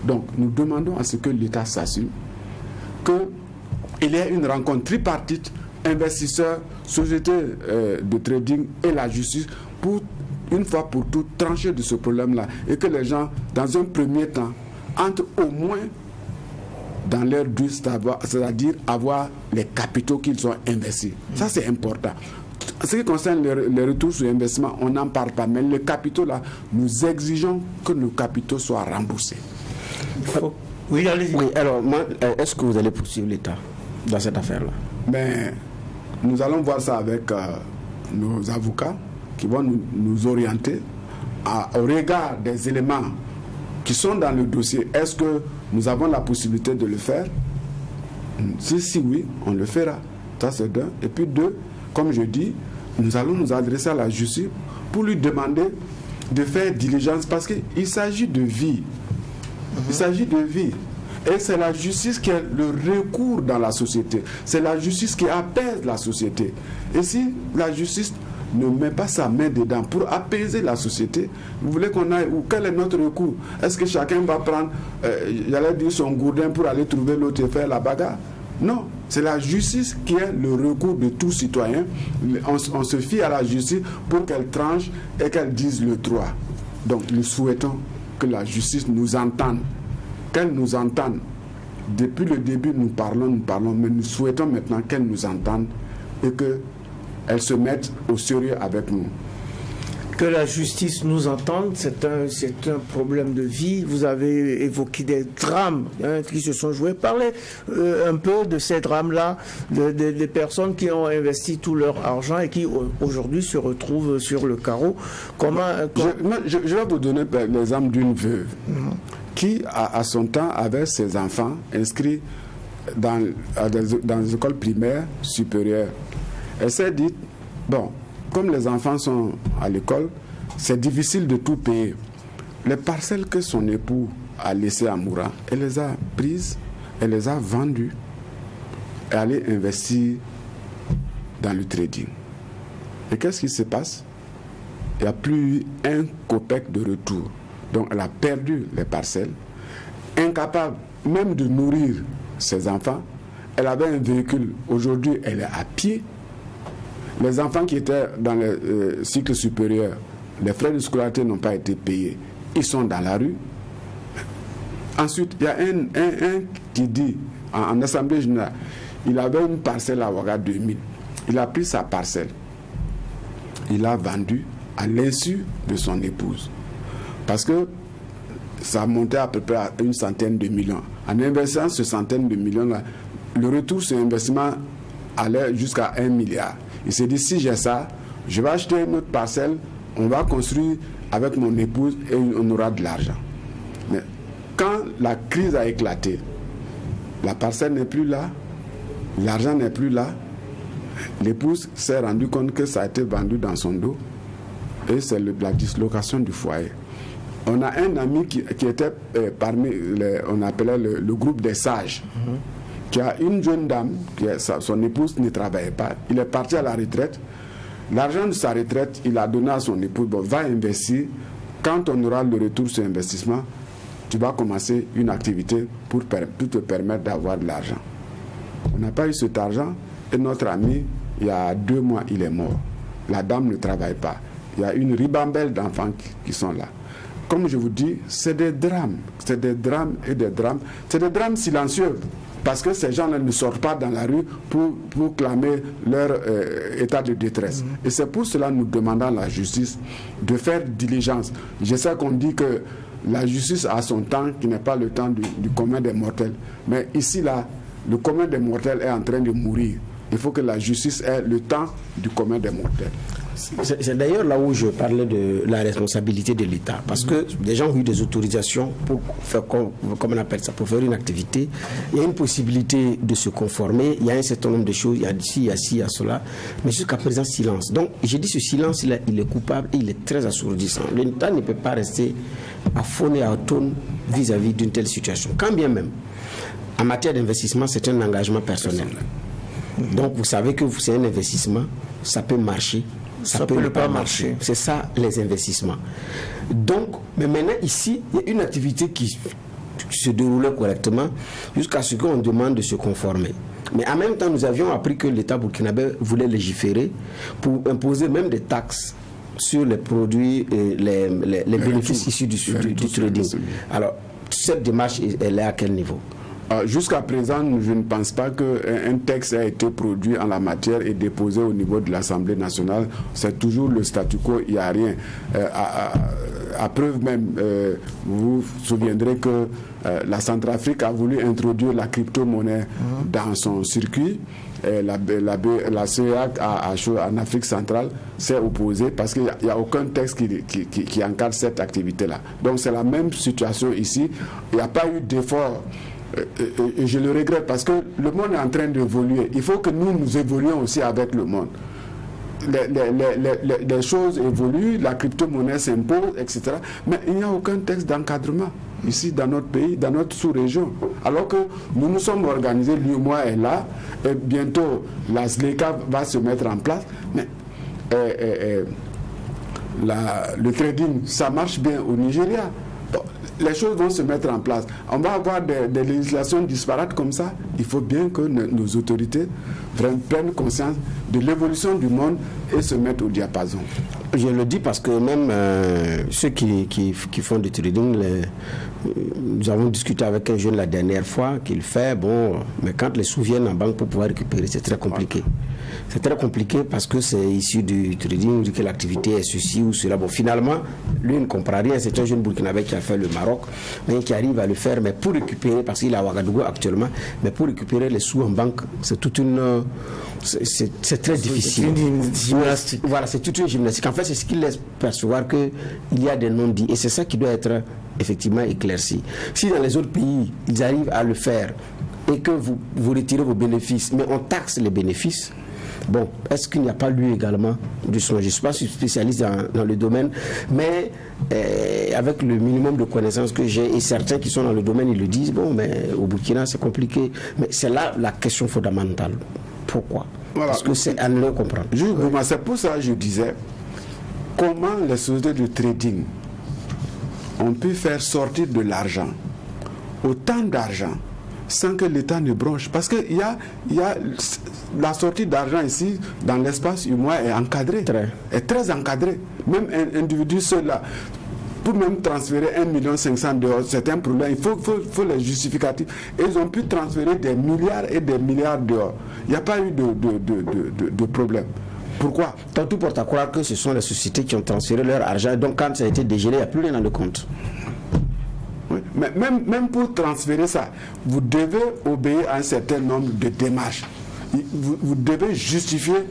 Donc nous demandons à ce que l'État s'assume qu'il y ait une rencontre tripartite, investisseurs, sociétés de trading et la justice, pour une fois pour toutes trancher de ce problème-là, et que les gens, dans un premier temps, entrent au moins dans leur dû, c'est-à-dire avoir les capitaux qu'ils ont investis. Ça, c'est important. En ce qui concerne les retours sur investissement, on n'en parle pas. Mais les capitaux, là, nous exigeons que nos capitaux soient remboursés. Oui, allez-y. Oui, alors, est-ce que vous allez poursuivre l'État dans cette affaire-là? Mais nous allons voir ça avec nos avocats qui vont nous orienter au regard des éléments qui sont dans le dossier. Est-ce que nous avons la possibilité de le faire? Si oui, on le fera. Ça, c'est d'un. Et puis 2, comme je dis, nous allons nous adresser à la justice pour lui demander de faire diligence, parce qu'il s'agit de vie. Il s'agit de vie. Et c'est la justice qui est le recours dans la société. C'est la justice qui apaise la société. Et si la justice ne met pas sa main dedans pour apaiser la société, vous voulez qu'on aille où? Quel est notre recours? Est-ce que chacun va prendre, j'allais dire, son gourdin pour aller trouver l'autre et faire la bagarre? Non, c'est la justice qui est le recours de tout citoyen. On se fie à la justice pour qu'elle tranche et qu'elle dise le droit. Donc nous souhaitons que la justice nous entende, qu'elle nous entende. Depuis le début, nous parlons, mais nous souhaitons maintenant qu'elle nous entende et qu'elle se mette au sérieux avec nous. Que la justice nous entende, c'est un problème de vie. Vous avez évoqué des drames qui se sont joués. Parlez un peu de ces drames-là, des personnes qui ont investi tout leur argent et qui aujourd'hui se retrouvent sur le carreau. Je vais vous donner l'exemple d'une veuve qui, à son temps, avait ses enfants inscrits dans les écoles primaires supérieures. Elle s'est dit, bon, comme les enfants sont à l'école, c'est difficile de tout payer. Les parcelles que son époux a laissées à Moura, elle les a prises, elle les a vendues et allait investir dans le trading. Et qu'est-ce qui se passe? Il n'y a plus eu un copec de retour. Donc elle a perdu les parcelles, incapable même de nourrir ses enfants. Elle avait un véhicule, aujourd'hui elle est à pied. Les enfants qui étaient dans le cycle supérieur, les frais de scolarité n'ont pas été payés. Ils sont dans la rue. Ensuite, il y a un qui dit, en assemblée générale, il avait une parcelle à Ouaga 2000. Il a pris sa parcelle. Il l'a vendue à l'insu de son épouse. Parce que ça montait à peu près à 100 de millions. En investissant ce centaine de millions-là, le retour sur investissement allait jusqu'à 1 milliard. Il s'est dit, si j'ai ça, je vais acheter une autre parcelle, on va construire avec mon épouse et on aura de l'argent. Mais quand la crise a éclaté, la parcelle n'est plus là, l'argent n'est plus là, l'épouse s'est rendue compte que ça a été vendu dans son dos et c'est la dislocation du foyer. On a un ami qui était parmi, on appelait le groupe des sages, qui a une jeune dame, son épouse ne travaillait pas, il est parti à la retraite, l'argent de sa retraite, il a donné à son épouse, bon, va investir, quand on aura le retour sur investissement, tu vas commencer une activité pour te permettre d'avoir de l'argent. On n'a pas eu cet argent et notre ami, il y a 2 mois, il est mort. La dame ne travaille pas. Il y a une ribambelle d'enfants qui sont là. Comme je vous dis, c'est des drames. C'est des drames et des drames. C'est des drames silencieux. Parce que ces gens-là ne sortent pas dans la rue pour clamer leur état de détresse. Et c'est pour cela que nous demandons à la justice de faire diligence. Je sais qu'on dit que la justice a son temps, qui n'est pas le temps du commun des mortels. Mais ici, là, le commun des mortels est en train de mourir. Il faut que la justice ait le temps du commun des mortels. C'est d'ailleurs là où je parlais de la responsabilité de l'État. Parce que des gens ont eu des autorisations pour faire, comme on appelle ça, pour faire une activité. Il y a une possibilité de se conformer. Il y a un certain nombre de choses. Il y a ci, il y a ci, il y a cela. Mais jusqu'à présent, silence. Donc, j'ai dit ce silence, il est coupable et il est très assourdissant. L'État ne peut pas rester à faune et à tonne vis-à-vis d'une telle situation. Quand bien même, en matière d'investissement, c'est un engagement personnel. Donc, vous savez que c'est un investissement, ça peut marcher. Ça peut ne pas marcher. C'est ça, les investissements. Donc, mais maintenant, ici, il y a une activité qui se déroulait correctement jusqu'à ce qu'on demande de se conformer. Mais en même temps, nous avions appris que l'État burkinabé voulait légiférer pour imposer même des taxes sur les produits et les bénéfices issus du trading. Alors, cette démarche, elle est à quel niveau ? Jusqu'à présent, je ne pense pas qu'un texte ait été produit en la matière et déposé au niveau de l'Assemblée nationale. C'est toujours le statu quo, il n'y a rien. À preuve même, vous vous souviendrez que la Centrafrique a voulu introduire la crypto-monnaie dans son circuit. La CEAC en Afrique centrale s'est opposée parce qu'il n'y a aucun texte qui encadre cette activité-là. Donc c'est la même situation ici. Il n'y a pas eu d'effort. Et je le regrette parce que le monde est en train d'évoluer. Il faut que nous évoluions aussi avec le monde. Les choses évoluent, la crypto-monnaie s'impose, etc. Mais il n'y a aucun texte d'encadrement ici dans notre pays, dans notre sous-région. Alors que nous sommes organisés, l'UEMOA est là, et bientôt la SLECA va se mettre en place. Mais le trading, ça marche bien au Nigeria. Les choses vont se mettre en place. On va avoir des législations disparates comme ça. Il faut bien que nos autorités prennent conscience de l'évolution du monde et se mettent au diapason. Je le dis parce que même ceux qui font du trading, nous avons discuté avec un jeune la dernière fois qu'il fait, mais quand les sous viennent en banque pour pouvoir récupérer, c'est très compliqué. C'est très compliqué parce que c'est issu du trading, que l'activité est ceci ou cela. Finalement, lui ne comprend rien. C'est un jeune Burkinabé qui a fait le Maroc, mais qui arrive à le faire, mais pour récupérer, parce qu'il est à Ouagadougou actuellement, mais pour récupérer les sous en banque, c'est toute une... C'est très difficile. C'est une gymnastique. Voilà, c'est toute une gymnastique. En fait, c'est ce qui laisse percevoir qu'il y a des non-dits. Et c'est ça qui doit être effectivement éclairci. Si dans les autres pays, ils arrivent à le faire et que vous retirez vos bénéfices, mais on taxe les bénéfices, est-ce qu'il n'y a pas lieu également de songer? Je ne suis pas spécialiste dans le domaine, mais avec le minimum de connaissances que j'ai, et certains qui sont dans le domaine, ils le disent, mais au Burkina, c'est compliqué. Mais c'est là la question fondamentale. Pourquoi? Voilà. Parce que c'est à ne comprendre. C'est pour ça que je disais comment les sociétés de trading ont pu faire sortir de l'argent, autant d'argent, sans que l'État ne bronche. Parce qu'il y a la sortie d'argent ici, dans l'espace humain, est encadrée. Est très encadrée. Même un individu seul là, pour même transférer 1,5 million dehors, c'est un problème. Il faut les justificatifs. Et ils ont pu transférer des milliards et des milliards dehors. Il n'y a pas eu de problème. Pourquoi? Tout porte à croire que ce sont les sociétés qui ont transféré leur argent. Donc quand ça a été dégelé, il n'y a plus rien dans le compte. Oui. Mais même pour transférer ça, vous devez obéir à un certain nombre de démarches. Vous devez justifier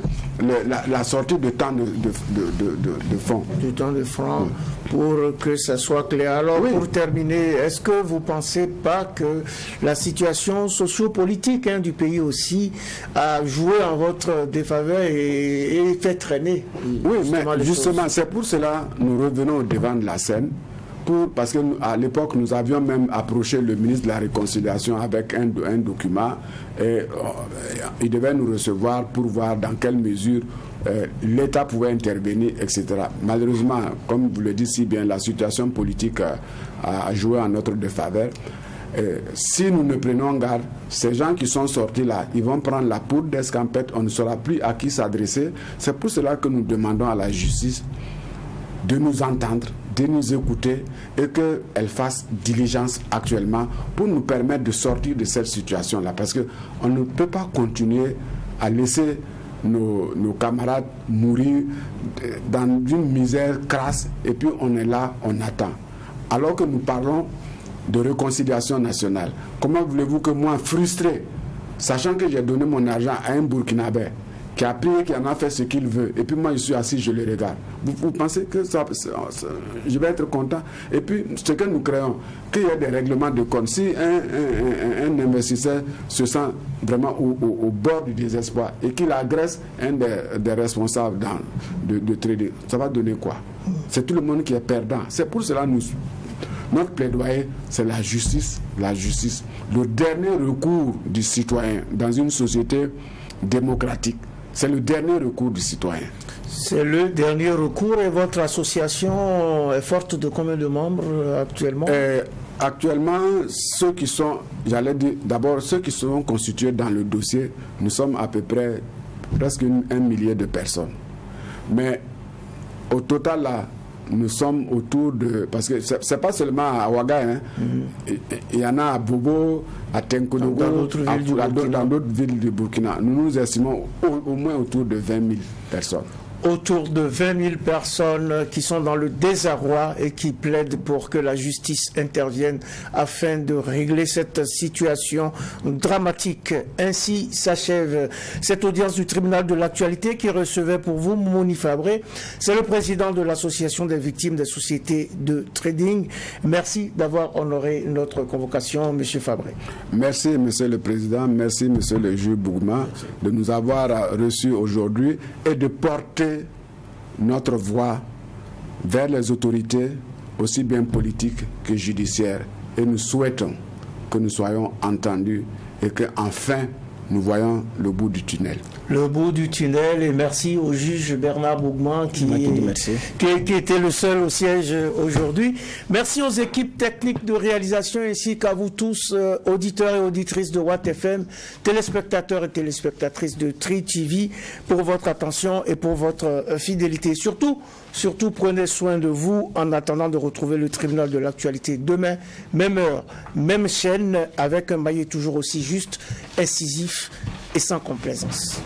la sortie de tant de fonds. Du temps de francs, pour que ça soit clair. Alors, pour terminer, est-ce que vous ne pensez pas que la situation socio-politique du pays aussi a joué en votre défaveur et fait traîner? Oui, mais justement, c'est pour cela que nous revenons au devant de la scène. Parce qu'à l'époque, nous avions même approché le ministre de la Réconciliation avec un document et il devait nous recevoir pour voir dans quelle mesure l'État pouvait intervenir, etc. Malheureusement, comme vous le dites si bien, la situation politique a joué en notre défaveur. Si nous ne prenons garde, ces gens qui sont sortis là, ils vont prendre la poudre d'escampette, on ne saura plus à qui s'adresser. C'est pour cela que nous demandons à la justice de nous entendre, de nous écouter et qu'elle fasse diligence actuellement pour nous permettre de sortir de cette situation-là. Parce qu'on ne peut pas continuer à laisser nos camarades mourir dans une misère crasse et puis on est là, on attend. Alors que nous parlons de réconciliation nationale. Comment voulez-vous que moi, frustré, sachant que j'ai donné mon argent à un Burkinabé, qui a pris, qui en a fait ce qu'il veut, et puis moi je suis assis, je le regarde. Vous pensez que je vais être content? Et puis ce que nous créons, qu'il y ait des règlements de compte. Si un investisseur se sent vraiment au bord du désespoir et qu'il agresse un des responsables de trading, ça va donner quoi? C'est tout le monde qui est perdant. C'est pour cela que notre plaidoyer, c'est la justice. La justice, le dernier recours du citoyen dans une société démocratique. C'est le dernier recours du citoyen. C'est le dernier recours et votre association est forte de combien de membres actuellement? Actuellement, ceux qui sont, j'allais dire, d'abord ceux qui sont constitués dans le dossier, nous sommes à peu près presque 1 millier de personnes. Mais au total là, nous sommes autour de... Parce que c'est pas seulement à Ouaga, il y en a à Bobo, à Tenkodogo, dans d'autres villes du Burkina. Nous estimons au moins autour de 20 000 personnes. Autour de 20 000 personnes qui sont dans le désarroi et qui plaident pour que la justice intervienne afin de régler cette situation dramatique. Ainsi s'achève cette audience du tribunal de l'actualité qui recevait pour vous Moumouni Fabré. C'est le président de l'association des victimes des sociétés de trading. Merci d'avoir honoré notre convocation, M. Fabré. Merci, M. le Président. Merci, M. le juge Bougma, de nous avoir reçus aujourd'hui et de porter notre voix vers les autorités, aussi bien politiques que judiciaires. Et nous souhaitons que nous soyons entendus et qu'enfin nous voyons le bout du tunnel. Le bout du tunnel, et merci au juge Bernard Bougman qui était le seul au siège aujourd'hui. Merci aux équipes techniques de réalisation ainsi qu'à vous tous, auditeurs et auditrices de Watt FM, téléspectateurs et téléspectatrices de Tri TV, pour votre attention et pour votre fidélité. Surtout, prenez soin de vous en attendant de retrouver le tribunal de l'actualité demain, même heure, même chaîne, avec un maillet toujours aussi juste, incisif et sans complaisance.